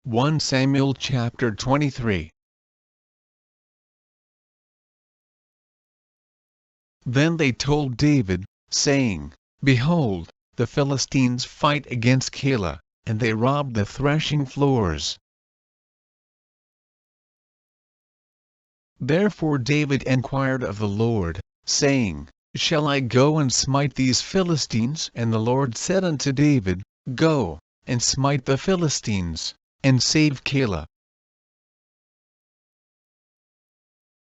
1 Samuel chapter 23. Then they told David, saying, Behold, the Philistines fight against Keilah, and they rob the threshing floors. Therefore David enquired of the Lord, saying, Shall I go and smite these Philistines? And the Lord said unto David, Go, and smite the Philistines, and save Keilah.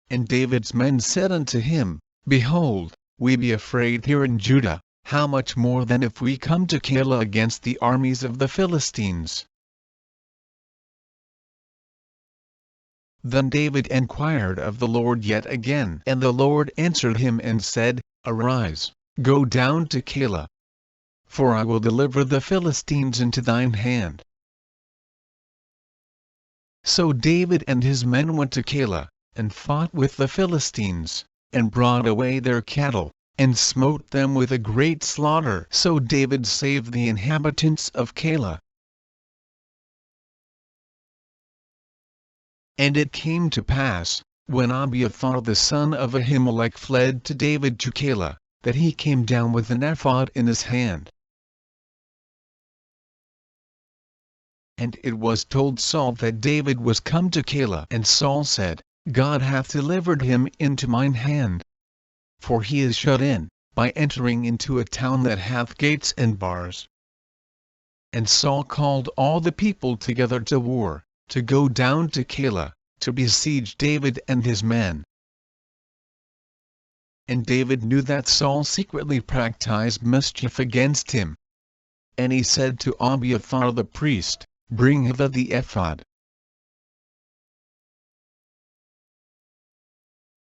And David's men said unto him, Behold, we be afraid here in Judah, how much more then if we come to Keilah against the armies of the Philistines? Then David enquired of the Lord yet again, and the Lord answered him and said, Arise, go down to Keilah, for I will deliver the Philistines into thine hand. So David and his men went to Keilah, and fought with the Philistines, and brought away their cattle, and smote them with a great slaughter. So David saved the inhabitants of Keilah. And it came to pass, when Abiathar the son of Ahimelech fled to David to Keilah, that he came down with an ephod in his hand. And it was told Saul that David was come to Keilah. And Saul said, God hath delivered him into mine hand. For he is shut in, by entering into a town that hath gates and bars. And Saul called all the people together to war, to go down to Keilah, to besiege David and his men. And David knew that Saul secretly practiced mischief against him. And he said to Abiathar the priest, Bring hither the ephod.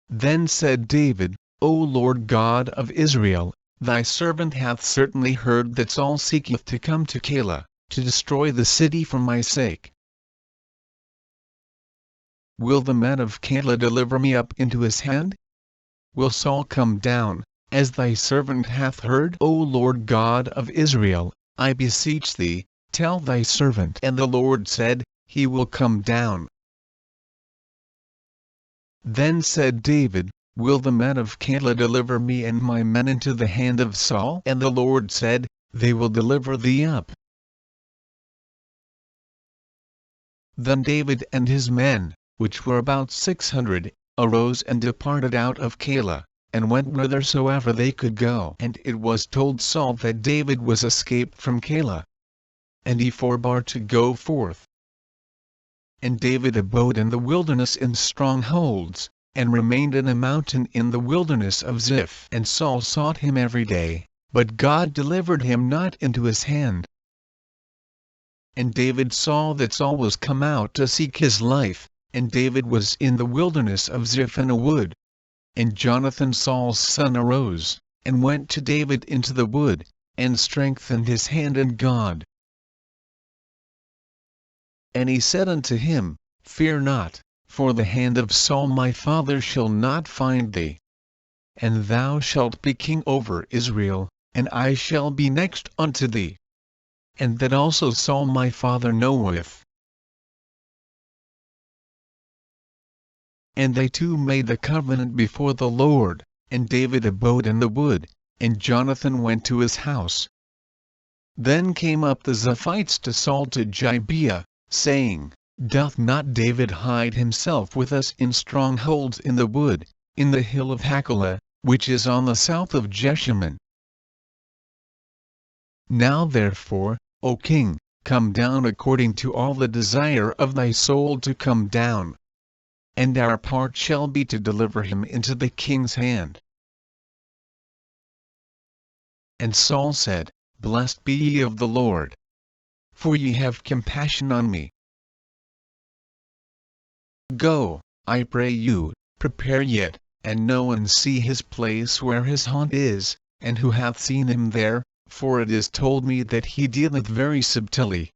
Then said David, O Lord God of Israel, thy servant hath certainly heard that Saul seeketh to come to Keilah, to destroy the city for my sake. Will the men of Keilah deliver me up into his hand? Will Saul come down, as thy servant hath heard? O Lord God of Israel, I beseech thee, tell thy servant. And the Lord said, He will come down. Then said David, Will the men of Keilah deliver me and my men into the hand of Saul? And the Lord said, They will deliver thee up. Then David and his men, which were about 600, arose and departed out of Keilah, and went whithersoever they could go. And it was told Saul that David was escaped from Keilah. And he forbore to go forth. And David abode in the wilderness in strongholds, and remained in a mountain in the wilderness of Ziph. And Saul sought him every day, but God delivered him not into his hand. And David saw that Saul was come out to seek his life, and David was in the wilderness of Ziph in a wood. And Jonathan Saul's son arose, and went to David into the wood, and strengthened his hand in God. And he said unto him, Fear not, for the hand of Saul my father shall not find thee. And thou shalt be king over Israel, and I shall be next unto thee. And that also Saul my father knoweth. And they two made the covenant before the Lord, and David abode in the wood, and Jonathan went to his house. Then came up the Ziphites to Saul to Gibeah, saying, Doth not David hide himself with us in strongholds in the wood, in the hill of Hachilah, which is on the south of Jeshimon? Now therefore, O king, come down according to all the desire of thy soul to come down. And our part shall be to deliver him into the king's hand. And Saul said, Blessed be ye of the Lord, for ye have compassion on me. Go, I pray you, prepare yet, and know and see his place where his haunt is, and who hath seen him there, for it is told me that he dealeth very subtilly.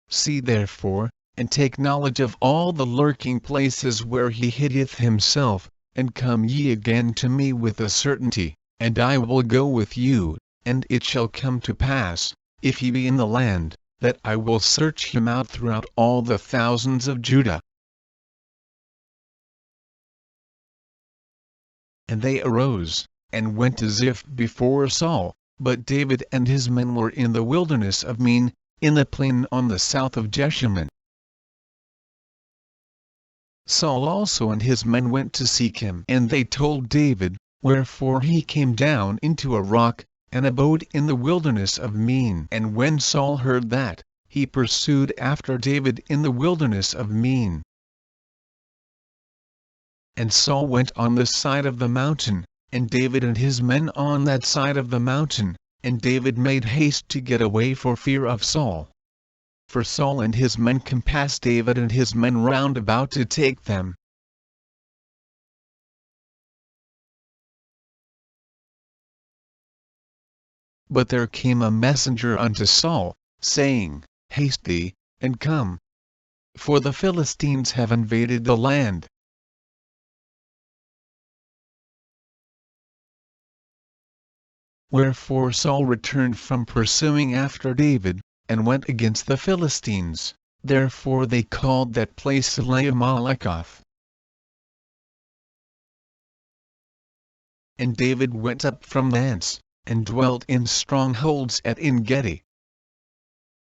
See therefore, and take knowledge of all the lurking places where he hideth himself, and come ye again to me with a certainty, and I will go with you. And it shall come to pass, if ye be in the land, that I will search him out throughout all the thousands of Judah. And they arose, and went to Ziph before Saul, but David and his men were in the wilderness of Men, in the plain on the south of Jeshimon. Saul also and his men went to seek him, and they told David, wherefore he came down into a rock, and abode in the wilderness of Men. And when Saul heard that, he pursued after David in the wilderness of Men. And Saul went on this side of the mountain, and David and his men on that side of the mountain, and David made haste to get away for fear of Saul. For Saul and his men compassed David and his men round about to take them. But there came a messenger unto Saul, saying, Haste thee, and come. For the Philistines have invaded the land. Wherefore Saul returned from pursuing after David, and went against the Philistines, therefore they called that place Amalekath. And David went up from thence, and dwelt in strongholds at En-gedi.